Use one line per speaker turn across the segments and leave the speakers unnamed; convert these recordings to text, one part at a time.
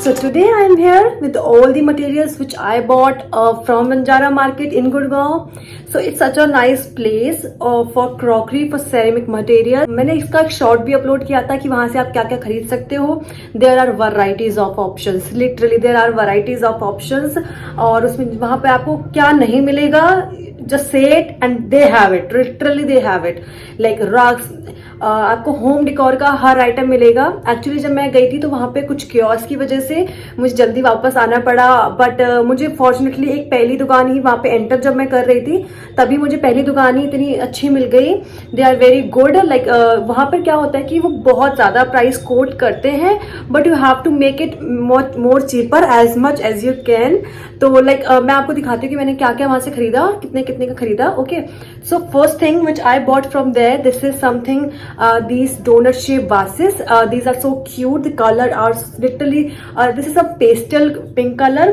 So today I am here with all the materials which I bought from Banjara Market in Gurgaon. So it's such a nice place for crockery, for ceramic material. मैंने इसका एक short भी upload किया था कि वहां से आप क्या क्या खरीद सकते हो. There are varieties of options. Literally there are varieties of options. और उसमें वहां पे आपको क्या नहीं मिलेगा, just say it and they have it. Literally they have it. Like rugs. आपको होम डिकोर का हर आइटम मिलेगा. एक्चुअली जब मैं गई थी तो वहां पे कुछ क्योस की वजह से मुझे जल्दी वापस आना पड़ा, बट मुझे फॉर्चुनेटली एक पहली दुकान ही वहां पे एंटर जब मैं कर रही थी तभी मुझे पहली दुकान ही इतनी अच्छी मिल गई. They are very good. Like वहां पर क्या होता है कि वो बहुत ज्यादा प्राइस कोट करते हैं, but you have to make it more cheaper as much as you can. तो लाइक मैं आपको दिखाती हूँ कि मैंने क्या क्या वहां से खरीदा, कितने कितने का खरीदा. Okay, so first thing which I bought from there, this is something, these donut shaped vases. These are so cute. The color are literally this is a pastel pink color.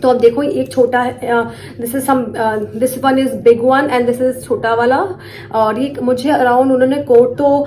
तो अब देखो एक छोटा है, this one is big one and this is छोटा वाला. और ये मुझे अराउंड उन्होंने कोट तो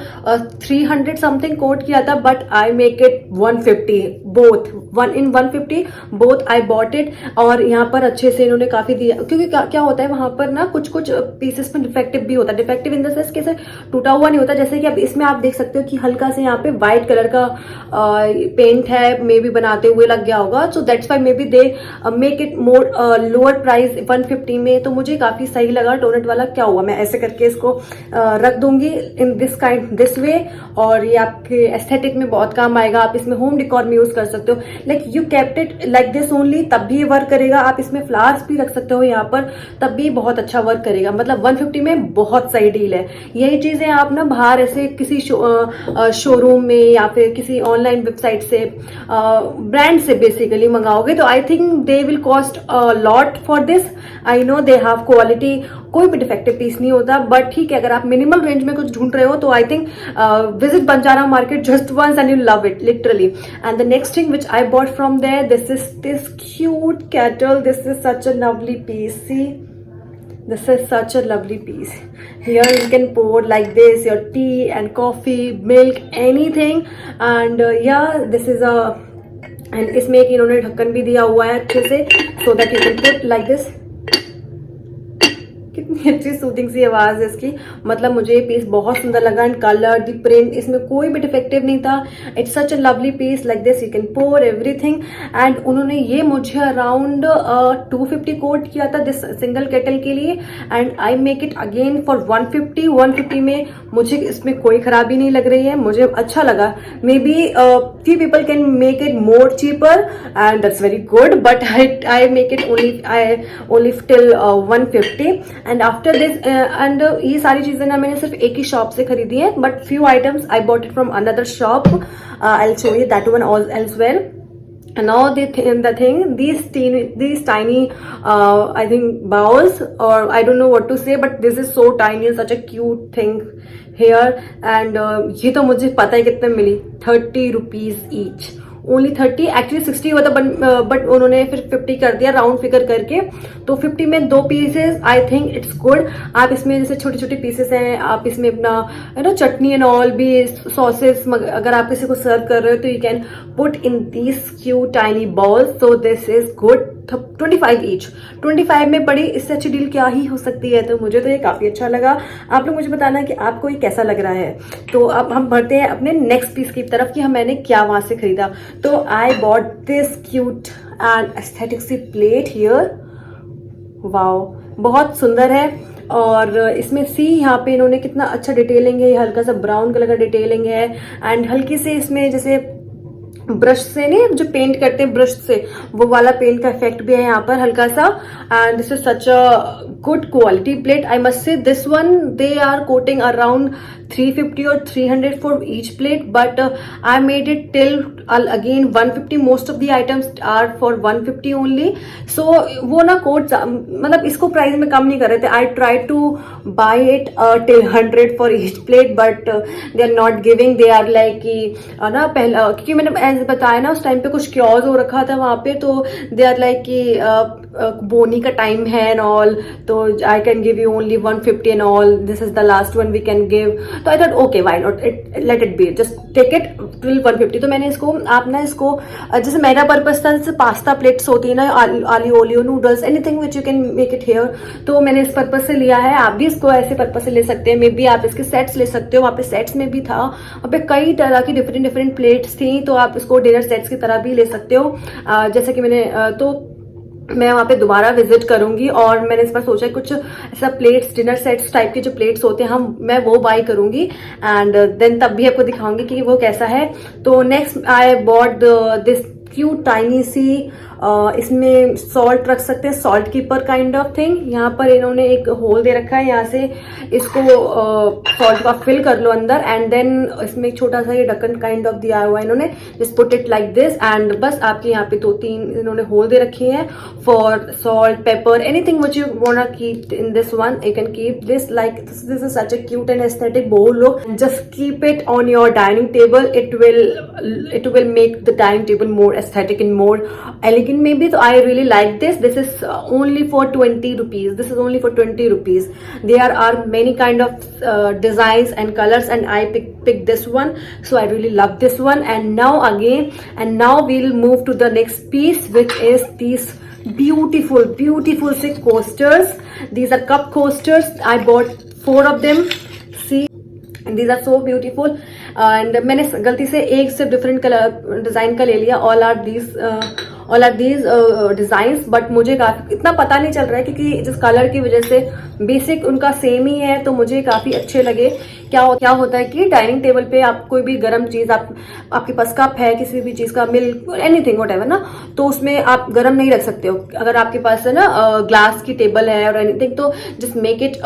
300 समथिंग कोट किया था, but I make it 150 both, 150 both I bought it. और यहाँ पर अच्छे से इन्होंने काफी दिया, क्योंकि क्या होता है वहां पर ना कुछ कुछ पीसेस में डिफेक्टिव भी होता है. डिफेक्टिव इन द सेंस कैसे टूटा हुआ नहीं होता. जैसे कि अब इसमें आप देख सकते हो कि हल्का से यहाँ पे व्हाइट कलर का पेंट है, मे बी बनाते हुए लग गया होगा. So that's why may be they make it more lower price 150 में. तो मुझे काफी सही लगा. डोनट वाला क्या हुआ, मैं ऐसे करके इसको रख दूंगी इन दिस वे, और ये आपके एस्थेटिक में बहुत काम आएगा. आप इसमें होम डिकोर में यूज कर सकते हो. Like you kept it like this only, तब भी वर्क करेगा. आप इसमें फ्लावर्स भी रख सकते हो यहाँ पर, तब भी बहुत अच्छा वर्क करेगा. मतलब 150 में बहुत सही डील है. यही चीजें आप ना बाहर ऐसे किसी शोरूम में या फिर किसी ऑनलाइन वेबसाइट से ब्रांड से बेसिकली मंगाओगे तो I think they will cost a lot for this. I know they have quality, कोई भी डिफेक्टिव पीस नहीं होता. बट ठीक है, अगर आप मिनिमल रेंज में कुछ ढूंढ रहे हो तो I think visit Banjara market just once and you love it literally. And the next thing which I bought from there, this is this cute kettle. This is such a lovely piece. See, this is such a lovely piece. Here you can pour like this your tea and coffee, milk, anything. And yeah, this is a, and इसमें एक इन्होंने ढक्कन भी दिया हुआ है अच्छे से, so that you can put like this. कितनी अच्छी सूदिंग सी आवाज है इसकी. मतलब मुझे ये पीस बहुत सुंदर लगा. एंड कलर, द प्रिंट, इसमें कोई भी डिफेक्टिव नहीं था. It's such a lovely piece. Like this you can pour everything. And उन्होंने ये मुझे अराउंड 250 कोट किया था दिस सिंगल केटल के लिए. And I make it again for 150 में. मुझे इसमें कोई खराबी नहीं लग रही है, मुझे अच्छा लगा. May be few people can make it more cheaper and that's very good, but I make it only till 150. And after this and ये सारी चीजें ना मैंने सिर्फ एक ही शॉप से खरीदी है, but few items I bought it from another shop. I will show you that one elsewhere. And now the thing, these tiny I think bowls, or I don't know what to say, but this is so tiny, such a cute thing here. And ये तो मुझे पता है कितने मिली, 30 rupees each. Only 30, actually 60 हुआ था, but उन्होंने फिर 50 कर दिया राउंड फिगर करके. तो 50 में 2 pieces, I think it's good. आप इसमें जैसे छोटे छोटे पीसेस हैं, आप इसमें अपना चटनी एंड ऑल भी, सॉसेस अगर आप किसी को सर्व कर रहे हो तो you can put in these cute tiny balls. So this is good. 25 each. 25 में पड़ी, इससे अच्छी डील क्या ही हो सकती है. तो मुझे तो ये काफी अच्छा लगा. आप लोग मुझे बताना कि आपको ये कैसा लग रहा है. तो अब हम बढ़ते हैं अपने नेक्स्ट पीस की तरफ कि मैंने क्या वहां से खरीदा. तो I bought this cute and aesthetic sea plate here. Wow, बहुत सुंदर है. और इसमें सी यहाँ पे इन्होंने कितना अच्छा डिटेलिंग है. ये हल्का सा ब्राउन कलर का डिटेलिंग है. एंड हल्की से इसमें जैसे ब्रश से नहीं, जो पेंट करते हैं ब्रश से, वो वाला पेंट का इफेक्ट भी है यहाँ पर हल्का सा. And this is such a good quality plate. I must say this one they are quoting around 350 or 300 for each plate, but I made it till again 150. Most of the items are for 150 only. So वो ना coat मतलब इसको price में कम नहीं कर रहे थे. I tried to buy it till 100 for each plate, but they are not giving. They are like कि ना पहला, क्योंकि मैंने ऐसे बताया ना उस टाइम पे कुछ क्योज हो रखा था वहां पे, तो they are like कि बोनी का टाइम है एंड ऑल, तो I can give you only 150 and all, this is the last one we can give. तो I thought okay why not, let it be, just take it till 150। तो मैंने इसको, आप ना इसको, जैसे मेरा पर्पस था, जैसे पास्ता प्लेट्स होती है ना, आली oleo noodles, anything which you can make it here, तो मैंने इस पर्पस से लिया है। आप भी इसको ऐसे पर्पस से ले सकते हैं, मे बी आप इसके सेट्स ले सकते हो, वहाँ पे सेट्स में भी था, वहाँ पे कई तरह की डिफरेंट प्लेट्स थी, तो आप इसको डिनर सेट्स की तरह भी ले सकते हो। जैसे कि मैंने तो मैं वहाँ पे दोबारा विजिट करूंगी, और मैंने इस बार सोचा कुछ ऐसा प्लेट्स, डिनर सेट्स टाइप के जो प्लेट्स होते हैं मैं वो बाई करूंगी, एंड देन तब भी आपको दिखाऊंगी कि वो कैसा है। तो next I bought this cute tiny see, इसमें सॉल्ट रख सकते हैं, salt keeper kind of thing. यहाँ पर इन्होंने एक होल दे रखा है, यहाँ से इसको सॉल्ट का फिल कर लो अंदर, एंड देन इसमें एक छोटा सा ये ढक्कन काइंड ऑफ दिया हुआ है इन्होंने, just put it like this, and बस आपके यहाँ पे 2-3 इन्होंने होल दे रखे हैं for salt, pepper, anything which you want to keep in this one, you can keep this like this is such a cute and aesthetic bowl look. Just keep it on your dining table. It will make the dining table more aesthetic and more elegant maybe. So I really like this. This is only for 20 rupees. This is only for 20 rupees. There are many kind of designs and colors, and I picked this one, so I really love this one. And now we'll move to the next piece, which is these beautiful sick coasters. These are cup coasters. I bought 4 of them. See, and these are so beautiful. And मैंने गलती से एक सिर्फ different colour design का ले लिया, all are these designs, but मुझे काफी इतना पता नहीं चल रहा है, क्योंकि जिस कलर की वजह से बेसिक उनका सेम ही है, तो मुझे काफी अच्छे लगे। क्या होता है कि डाइनिंग टेबल पे आप कोई भी गर्म चीज, आपके पास कप है किसी भी चीज का, मिल्क, एनीथिंग व्हाटएवर ना, तो उसमें आप गर्म नहीं रख सकते हो। अगर आपके पास है ना ग्लास की टेबल है और एनीथिंग, तो just make it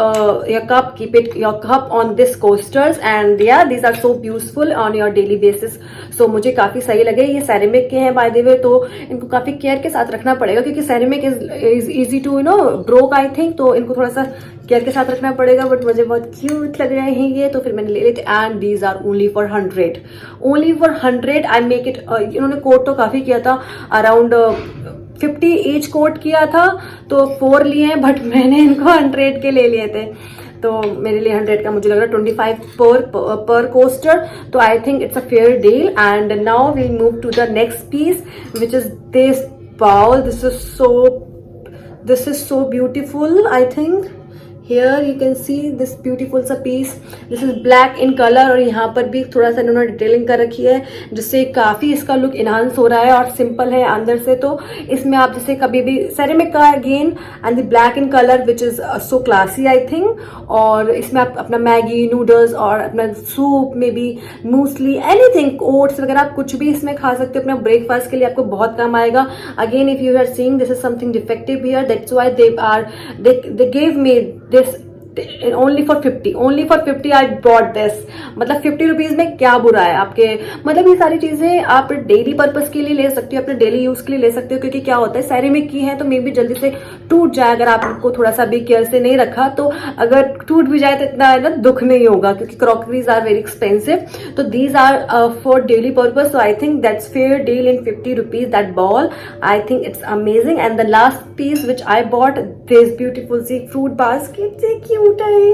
your cup, keep it your cup on this coasters, and या these are so useful on your daily basis. So मुझे काफी सही लगे। ये सेरेमिक के हैं बाय द वे, तो इनको काफी केयर के साथ रखना पड़ेगा, क्योंकि ceramic is easy to broke I think, तो इनको थोड़ा सा केयर के साथ रखना पड़ेगा। बट मुझे बहुत क्यूट लग रहे हैं ये, तो फिर मैंने ले लिए थे। And these are only for 100 I make it. इन्होंने कोट तो काफी किया था, अराउंड 50 ईच कोट किया था, तो 4 लिए हैं, बट मैंने इनको 100 के ले लिए थे, तो मेरे लिए 100 का मुझे लग रहा है 25 पर कोस्टर, तो I think it's a fair deal. And now we move to the next piece, which is this bowl. This is so beautiful. I think here you can see this beautiful सा piece. This is black in color, और यहाँ पर भी थोड़ा सा इन्होंने detailing कर रखी है, जिससे काफी इसका लुक इनहांस हो रहा है, और सिंपल है अंदर से। तो इसमें आप जैसे कभी भी सेरेमिक का again, and the black in colour which is so classy I think, और इसमें आप अपना मैगी, नूडल्स और अपना soup, may be muesli, anything, oats वगैरह आप कुछ भी इसमें खा सकते हो अपना ब्रेकफास्ट के लिए, आपको बहुत काम आएगा। Again if you are seeing this is something defective here, that's why they gave me this only for 50 I bought this। मतलब 50 रुपीज में क्या बुरा है आपके, मतलब ये सारी चीजें आप डेली पर्पस के लिए ले सकते हो, अपने डेली यूज के लिए ले सकते हो, क्योंकि क्या होता है सेरेमिक की है तो मे भी जल्दी से टूट जाए, अगर आपको थोड़ा सा भी केयर से नहीं रखा, तो अगर टूट भी जाए तो इतना है ना दुख नहीं होगा, क्योंकि क्रॉकरीज आर वेरी एक्सपेंसिव। तो these are for daily purpose, so I think that's fair deal in 50 rupees that bowl. I think it's amazing. And the last piece which I bought, this beautiful sea fruit basket, cute है,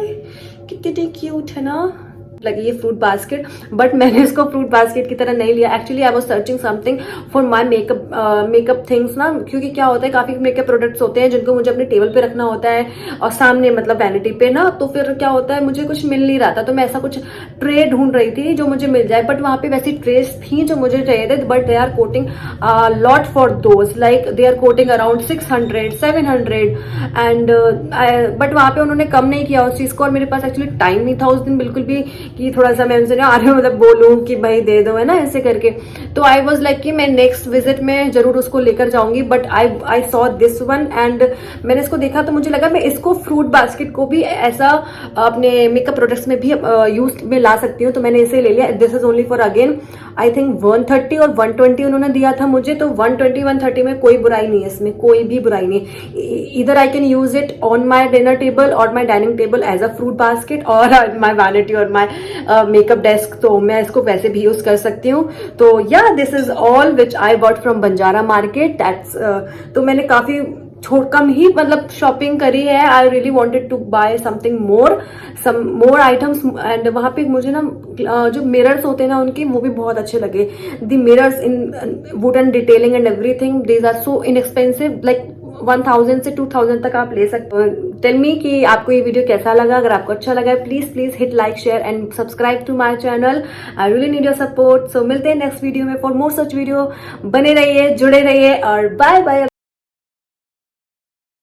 कितनी cute है ना, लगी ये fruit basket, but मैंने इसको fruit basket की तरह नहीं लिया। Actually I was searching something for my makeup things ना, क्योंकि क्या होता है काफी मेकअप प्रोडक्ट्स होते हैं जिनको मुझे अपने टेबल पे रखना होता है, और सामने मतलब वैनिटी पे ना, तो फिर क्या होता है मुझे कुछ मिल नहीं रहा था, तो मैं ऐसा कुछ ट्रे ढूंढ रही थी जो मुझे मिल जाए, बट वहां पे वैसी ट्रेस थी जो मुझे चाहिए थे, but they are quoting lot for those, like they are quoting around 600 700, and but वहां पे उन्होंने कम नहीं किया उस चीज को, और मेरे पास एक्चुअली टाइम नहीं था उस दिन बिल्कुल भी कि थोड़ा सा मैं उनसे ना आगे मतलब बोलूं कि भाई दे दो, है ना, ऐसे करके। तो आई वाज लाइक कि मैं नेक्स्ट विजिट में जरूर उसको लेकर जाऊंगी, but I saw this one, and मैंने इसको देखा तो मुझे लगा मैं इसको फ्रूट बास्केट को भी ऐसा अपने मेकअप प्रोडक्ट्स में भी यूज में ला सकती हूँ, तो मैंने इसे ले लिया। This is only for again I think 130 और 120 उन्होंने दिया था मुझे, तो 120 130 में कोई बुराई नहीं है, इसमें कोई भी बुराई नहीं। इधर I can use it on my dinner table और my dining table as a fruit basket, और माई वैनिटी और माई मेकअप डेस्क, तो मैं इसको वैसे भी यूज कर सकती हूँ। तो yeah this is all which I bought from Banjara market. That's तो मैंने काफी कम ही मतलब शॉपिंग करी है. I really wanted to buy something more, some more items. And वहां पे मुझे ना जो मिरर्स होते हैं ना उनके, वो भी बहुत अच्छे लगे. The mirrors in wooden detailing and everything, these are so inexpensive, like 1000 से 2000 तक आप ले सकते हो. टेल मी कि आपको ये वीडियो कैसा लगा. अगर आपको अच्छा लगा है please hit like, share and subscribe to my channel. I really need your support. So मिलते हैं नेक्स्ट वीडियो में फॉर मोर सच वीडियो. बने रहिए, जुड़े रहिए और बाय बाय.